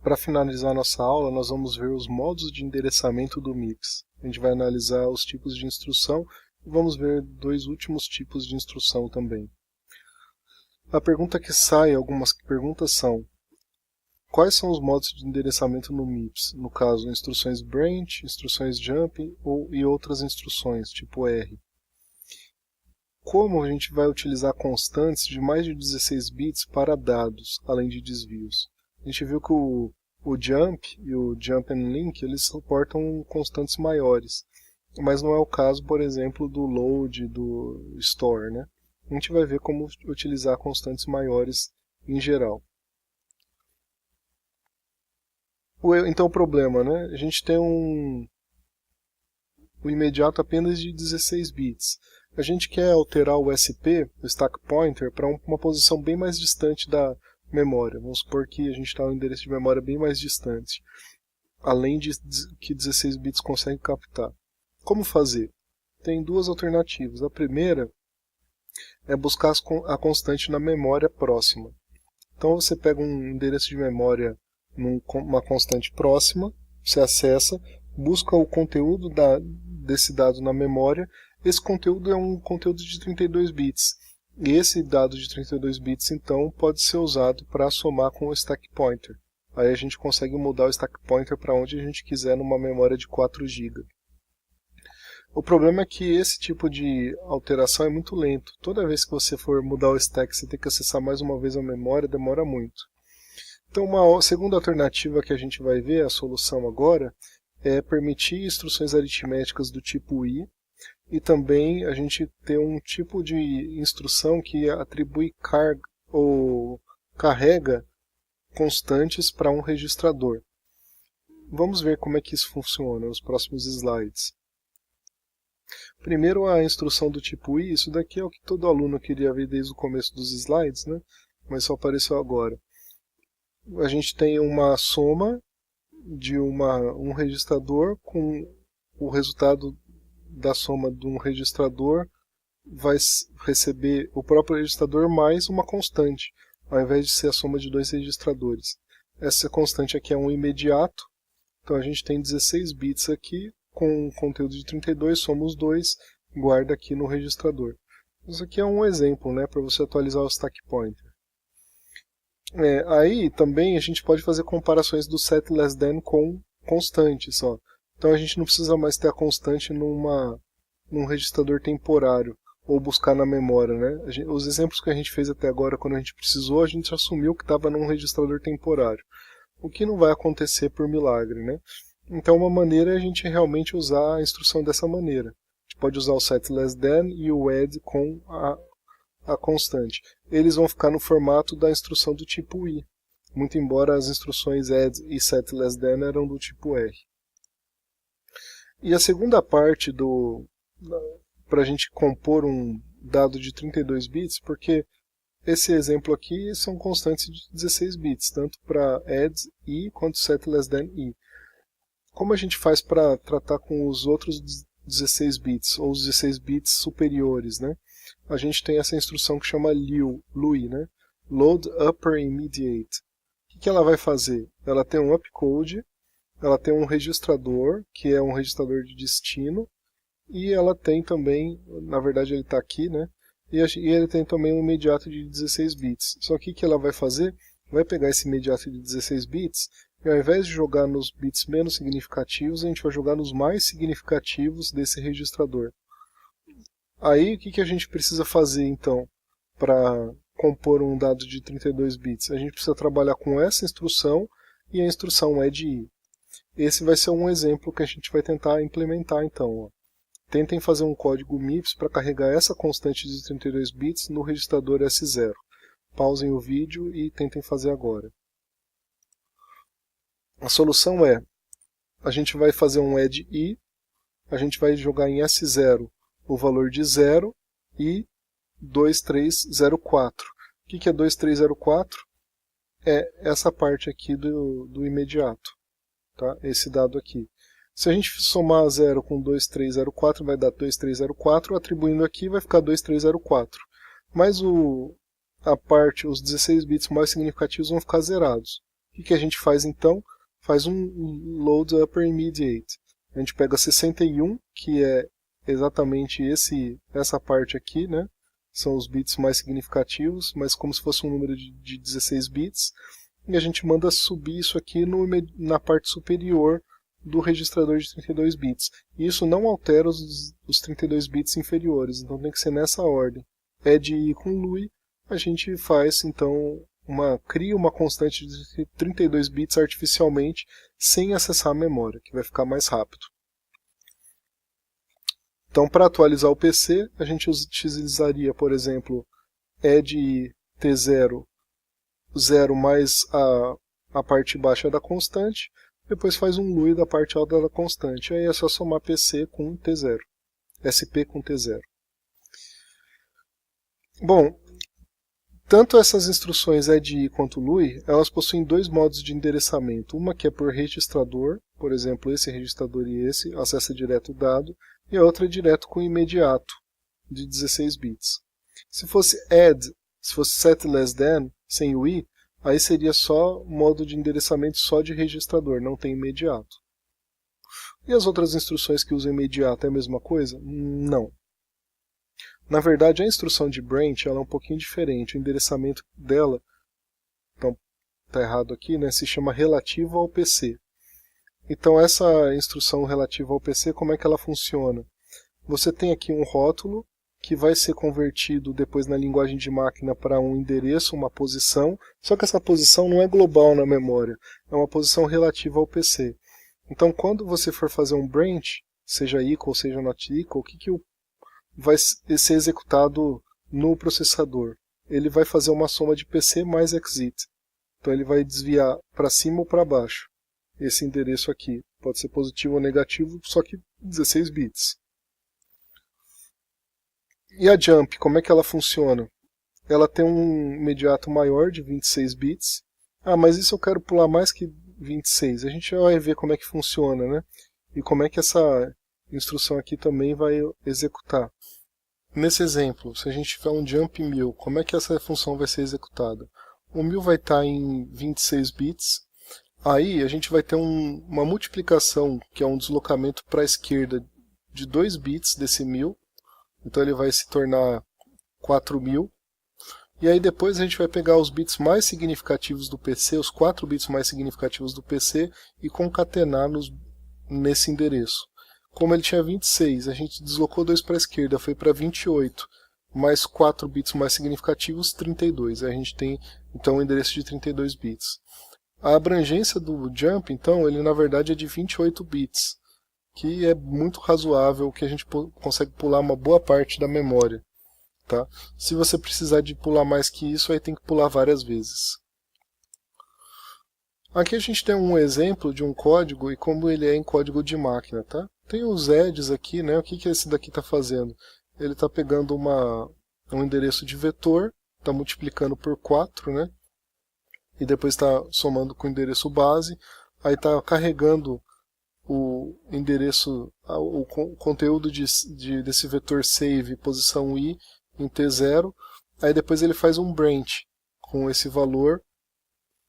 Para finalizar nossa aula, nós vamos ver os modos de endereçamento do MIPS. A gente vai analisar os tipos de instrução e vamos ver dois últimos tipos de instrução também. A pergunta que sai, algumas perguntas são: quais são os modos de endereçamento no MIPS? No caso, instruções branch, instruções jump e outras instruções, tipo R. Como a gente vai utilizar constantes de mais de 16 bits para dados, além de desvios? A gente viu que o jump e o jump and link eles suportam constantes maiores, mas não é o caso, por exemplo, do load, do store, né? A gente vai ver como utilizar constantes maiores em geral. Então o problema, né? A gente tem o imediato apenas de 16 bits. A gente quer alterar o SP, o stack pointer, para uma posição bem mais distante da memória. Vamos supor que a gente está no endereço de memória bem mais distante, além de que 16 bits consegue captar. Como fazer? Tem duas alternativas. A primeira é buscar a constante na memória próxima. Então você pega um endereço de memória numa constante próxima, você acessa, busca o conteúdo desse dado na memória. Esse conteúdo é um conteúdo de 32 bits. E esse dado de 32 bits, então, pode ser usado para somar com o stack pointer. Aí a gente consegue mudar o stack pointer para onde a gente quiser numa memória de 4 GB. O problema é que esse tipo de alteração é muito lento. Toda vez que você for mudar o stack, você tem que acessar mais uma vez a memória, demora muito. Então, uma segunda alternativa que a gente vai ver, a solução agora, é permitir instruções aritméticas do tipo I, e também a gente ter um tipo de instrução que atribui carga ou carrega constantes para um registrador. Vamos ver como é que isso funciona nos próximos slides. Primeiro, a instrução do tipo I. Isso daqui é o que todo aluno queria ver desde o começo dos slides, né? Mas só apareceu agora. A gente tem uma soma de um registrador com o resultado da soma de um registrador vai receber o próprio registrador mais uma constante, ao invés de ser a soma de dois registradores. Essa constante aqui é um imediato, então a gente tem 16 bits aqui, com conteúdo de 32, soma os dois, guarda aqui no registrador. Isso aqui é um exemplo, né, para você atualizar o stack pointer. Aí também a gente pode fazer comparações do set less than com constantes. Ó. Então a gente não precisa mais ter a constante num registrador temporário ou buscar na memória. Né? Os exemplos que a gente fez até agora, quando a gente precisou, a gente assumiu que estava num registrador temporário. O que não vai acontecer por milagre. Né? Então uma maneira é a gente realmente usar a instrução dessa maneira. A gente pode usar o set less than e o add com a constante. Eles vão ficar no formato da instrução do tipo I, muito embora as instruções add e set less than eram do tipo R. E a segunda parte para a gente compor um dado de 32 bits, porque esse exemplo aqui são constantes de 16 bits, tanto para add I quanto set less than I. Como a gente faz para tratar com os outros 16 bits, ou os 16 bits superiores, né? A gente tem essa instrução que chama LUI, né? Load Upper Immediate. O que ela vai fazer? Ela tem um opcode, ela tem um registrador, que é um registrador de destino, e ela tem também, na verdade ele está aqui, né? E ele tem também um imediato de 16 bits. Só que o que ela vai fazer? Vai pegar esse imediato de 16 bits, e ao invés de jogar nos bits menos significativos, a gente vai jogar nos mais significativos desse registrador. Aí o que a gente precisa fazer então para compor um dado de 32 bits? A gente precisa trabalhar com essa instrução e a instrução add-i. Esse vai ser um exemplo que a gente vai tentar implementar então. Ó. Tentem fazer um código MIPS para carregar essa constante de 32 bits no registrador S0. Pausem o vídeo e tentem fazer agora. A solução é, a gente vai fazer um add-i, a gente vai jogar em S0 o valor de 0 e 2304. O que é 2304? É essa parte aqui do imediato, tá? Esse dado aqui. Se a gente somar 0 com 2304, vai dar 2304, atribuindo aqui vai ficar 2304. Mas os 16 bits mais significativos vão ficar zerados. O que a gente faz então? Faz um load upper immediate. A gente pega 61, que é exatamente essa parte aqui, né? São os bits mais significativos, mas como se fosse um número de 16 bits. E a gente manda subir isso aqui na parte superior do registrador de 32 bits. E isso não altera os 32 bits inferiores, então tem que ser nessa ordem. Add I com LUI, a gente faz então cria uma constante de 32 bits artificialmente sem acessar a memória, que vai ficar mais rápido. Então, para atualizar o PC, a gente utilizaria, por exemplo, add T0, 0 mais a parte baixa da constante, depois faz um LUI da parte alta da constante. Aí é só somar PC com T0, SP com T0. Bom, tanto essas instruções add quanto LUI, elas possuem dois modos de endereçamento. Uma que é por registrador, por exemplo, esse registrador e esse, acessa direto o dado, e a outra é direto com imediato, de 16 bits. Se fosse add, se fosse set less than, sem o i, aí seria só modo de endereçamento só de registrador, não tem imediato. E as outras instruções que usam imediato é a mesma coisa? Não. Na verdade, a instrução de branch ela é um pouquinho diferente. O endereçamento dela, então está errado aqui, né, se chama relativo ao PC. Então essa instrução relativa ao PC, como é que ela funciona? Você tem aqui um rótulo que vai ser convertido depois na linguagem de máquina para um endereço, uma posição, só que essa posição não é global na memória, é uma posição relativa ao PC. Então quando você for fazer um branch, seja equal, seja not equal, o que vai ser executado no processador? Ele vai fazer uma soma de PC mais exit. Então ele vai desviar para cima ou para baixo. Esse endereço aqui pode ser positivo ou negativo, só que 16 bits. E a jump, como é que ela funciona? Ela tem um imediato maior de 26 bits. Ah, mas isso eu quero pular mais que 26. A gente vai ver como é que funciona, né? E como é que essa instrução aqui também vai executar. Nesse exemplo, se a gente tiver um jump 1000, como é que essa função vai ser executada? O 1000 vai estar em 26 bits. Aí a gente vai ter uma multiplicação, que é um deslocamento para a esquerda de 2 bits desse 1000. Então ele vai se tornar 4000. E aí depois a gente vai pegar os bits mais significativos do PC, os 4 bits mais significativos do PC, e concatenar nesse endereço. Como ele tinha 26, a gente deslocou 2 para a esquerda, foi para 28. Mais 4 bits mais significativos, 32. Aí a gente tem então um endereço de 32 bits. A abrangência do jump, então, ele na verdade é de 28 bits, que é muito razoável, que a gente consegue pular uma boa parte da memória. Tá? Se você precisar de pular mais que isso, aí tem que pular várias vezes. Aqui a gente tem um exemplo de um código e como ele é em código de máquina. Tá? Tem os edges aqui, né? O que esse daqui está fazendo? Ele está pegando um endereço de vetor, está multiplicando por 4, né? E depois está somando com o endereço base, aí está carregando o endereço, o conteúdo desse vetor save posição i em T0, aí depois ele faz um branch com esse valor,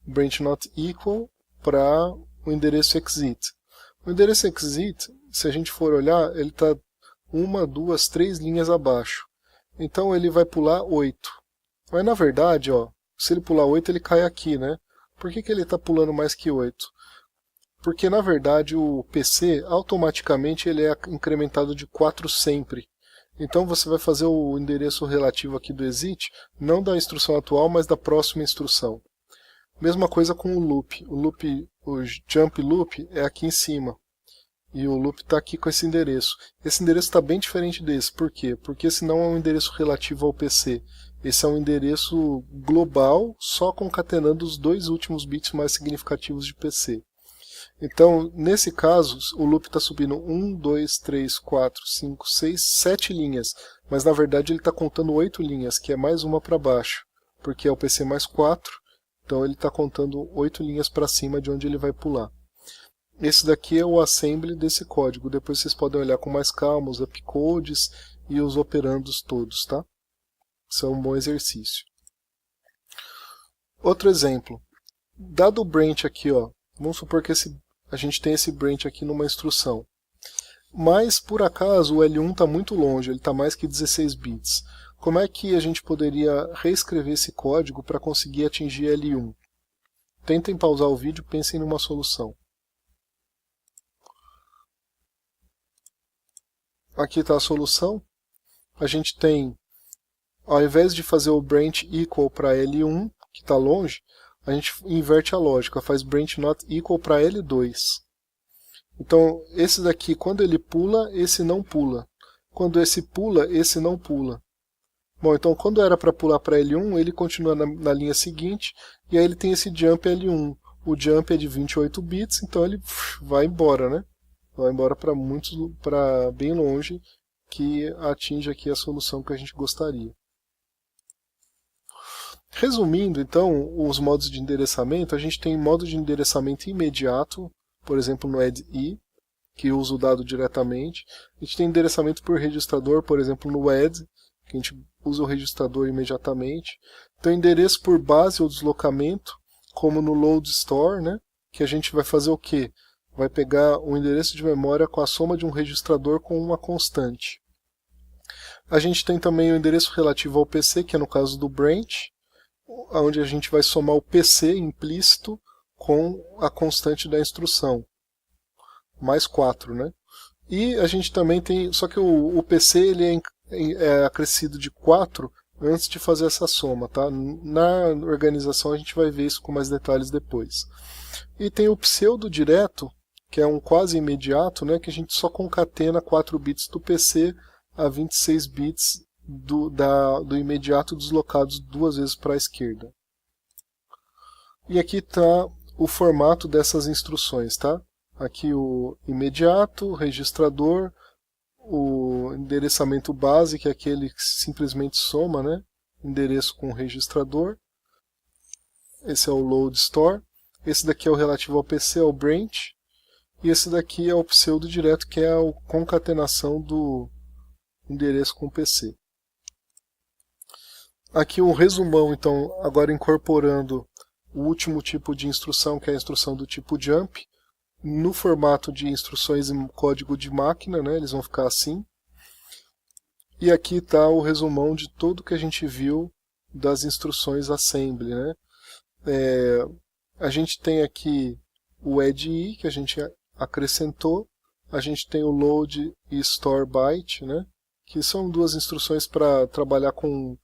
branch not equal, para o endereço exit. O endereço exit, se a gente for olhar, ele está 1, 2, 3 linhas abaixo. Então ele vai pular 8. Mas na verdade, ó, se ele pular 8, ele cai aqui, né? Por que ele está pulando mais que 8? Porque na verdade o PC automaticamente ele é incrementado de 4 sempre. Então você vai fazer o endereço relativo aqui do exit, não da instrução atual, mas da próxima instrução. Mesma coisa com o loop. O jump loop é aqui em cima. E o loop está aqui com esse endereço. Esse endereço está bem diferente desse. Por quê? Porque esse não é um endereço relativo ao PC. Esse é um endereço global, só concatenando os 2 últimos bits mais significativos de PC. Então, nesse caso, o loop está subindo 1, 2, 3, 4, 5, 6, 7 linhas. Mas na verdade ele está contando 8 linhas, que é mais uma para baixo. Porque é o PC mais 4, então ele está contando 8 linhas para cima de onde ele vai pular. Esse daqui é o assembly desse código. Depois vocês podem olhar com mais calma os upcodes e os operandos todos, tá? Isso é um bom exercício. Outro exemplo. Dado o branch aqui, ó, vamos supor que a gente tem esse branch aqui numa instrução. Mas, por acaso, o L1 está muito longe, ele está mais que 16 bits. Como é que a gente poderia reescrever esse código para conseguir atingir L1? Tentem pausar o vídeo e pensem numa solução. Aqui está a solução. A gente tem, ao invés de fazer o branch equal para L1, que está longe, a gente inverte a lógica, faz branch not equal para L2. Então, esse daqui, quando ele pula, esse não pula. Quando esse pula, esse não pula. Bom, então quando era para pular para L1, ele continua na linha seguinte, e aí ele tem esse jump L1. O jump é de 28 bits, então ele vai embora, né? Vai embora para bem longe, que atinge aqui a solução que a gente gostaria. Resumindo, então, os modos de endereçamento, a gente tem modo de endereçamento imediato, por exemplo, no add-i, que usa o dado diretamente. A gente tem endereçamento por registrador, por exemplo, no add, que a gente usa o registrador imediatamente. Tem endereço por base ou deslocamento, como no load store, né? Que a gente vai fazer o quê? Vai pegar o endereço de memória com a soma de um registrador com uma constante. A gente tem também o endereço relativo ao PC, que é no caso do branch, onde a gente vai somar o PC implícito com a constante da instrução, mais 4, né? E a gente também tem, só que o PC ele é acrescido de 4 antes de fazer essa soma, tá? Na organização a gente vai ver isso com mais detalhes depois. E tem o pseudo direto, que é um quase imediato, né? Que a gente só concatena 4 bits do PC a 26 bits do imediato deslocados 2 vezes para a esquerda. E aqui está o formato dessas instruções, tá? Aqui o imediato, registrador, o endereçamento base, que é aquele que simplesmente soma, né? Endereço com registrador. Esse é o load store. Esse daqui é o relativo ao PC, é o branch. E esse daqui é o pseudo direto, que é a concatenação do endereço com o PC. Aqui um resumão, então, agora incorporando o último tipo de instrução, que é a instrução do tipo jump, no formato de instruções em código de máquina, né, eles vão ficar assim. E aqui está o resumão de tudo que a gente viu das instruções assembly, né. A gente tem aqui o add-i, que a gente acrescentou, a gente tem o load e store byte, né, que são duas instruções para trabalhar com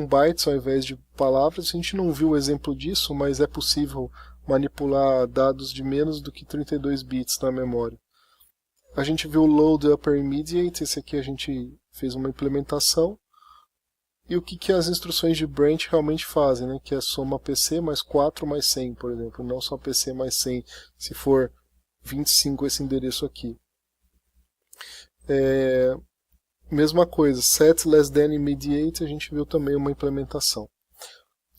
bytes ao invés de palavras. A gente não viu o exemplo disso, mas é possível manipular dados de menos do que 32 bits na memória. A gente viu o load upper immediate, esse aqui a gente fez uma implementação. E o que as instruções de branch realmente fazem, né? Que é soma PC mais 4 mais 100, por exemplo, não só PC mais 100, se for 25 esse endereço aqui. Mesma coisa, set less than immediate, a gente viu também uma implementação.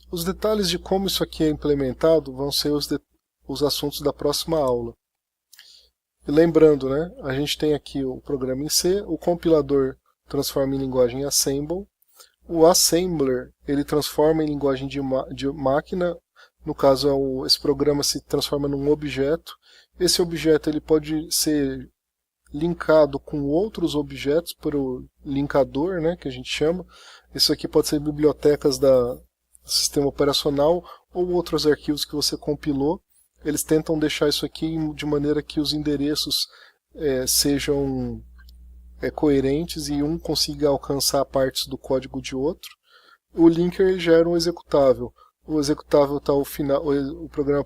Os detalhes de como isso aqui é implementado vão ser os assuntos da próxima aula. E lembrando, né, a gente tem aqui o programa em C, o compilador transforma em linguagem assemble, o assembler ele transforma em linguagem de máquina, no caso esse programa se transforma num objeto. Esse objeto ele pode ser linkado com outros objetos por o linkador, né, que a gente chama. Isso aqui pode ser bibliotecas do sistema operacional ou outros arquivos que você compilou. Eles tentam deixar isso aqui de maneira que os endereços sejam coerentes e um consiga alcançar partes do código de outro. O linker gera um executável. O executável está o programa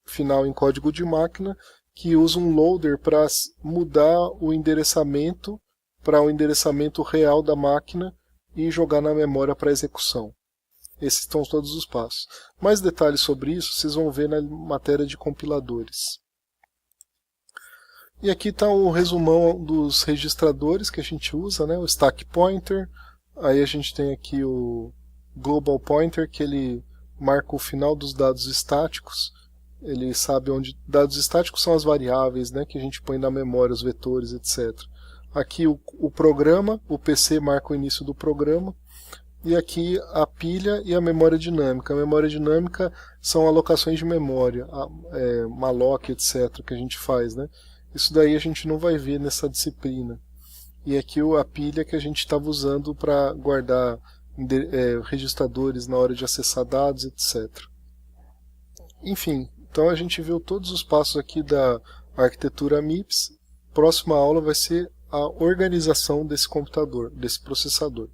final em código de máquina, que usa um loader para mudar o endereçamento para o endereçamento real da máquina e jogar na memória para execução. Esses são todos os passos. Mais detalhes sobre isso vocês vão ver na matéria de compiladores. E aqui está o resumão dos registradores que a gente usa, né? O stack pointer, aí a gente tem aqui o global pointer, que ele marca o final dos dados estáticos. Ele sabe onde dados estáticos são as variáveis, né, que a gente põe na memória, os vetores, etc. Aqui o programa, o PC marca o início do programa. e aqui a pilha e a memória dinâmica. A memória dinâmica são alocações de memória, malloc, etc., que a gente faz, né? Isso daí a gente não vai ver nessa disciplina. E aqui a pilha que a gente estava usando para guardar registradores na hora de acessar dados, etc. Enfim, então a gente viu todos os passos aqui da arquitetura MIPS. Próxima aula vai ser a organização desse computador, desse processador.